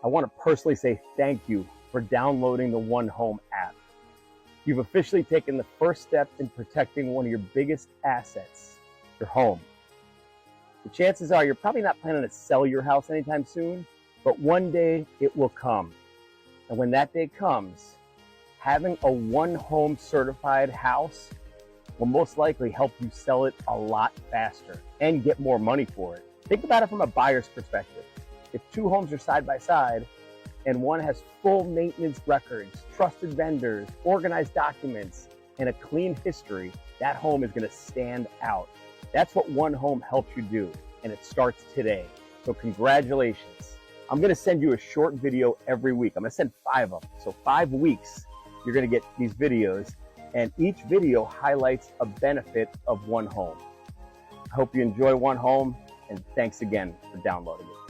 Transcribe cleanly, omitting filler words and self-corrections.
I want to personally say thank you for downloading the One Home app. You've officially taken the first step in protecting one of your biggest assets, your home. The chances are you're probably not planning to sell your house anytime soon, but one day it will come. And when that day comes, having a One Home certified house will most likely help you sell it a lot faster and get more money for it. Think about it from a buyer's perspective. If two homes are side by side and one has full maintenance records, trusted vendors, organized documents, and a clean history, that home is going to stand out. That's what One Home helps you do, and it starts today. So congratulations. I'm going to send you a short video every week. I'm going to send 5 of them. So 5 weeks, you're going to get these videos, and each video highlights a benefit of One Home. I hope you enjoy One Home, and thanks again for downloading it.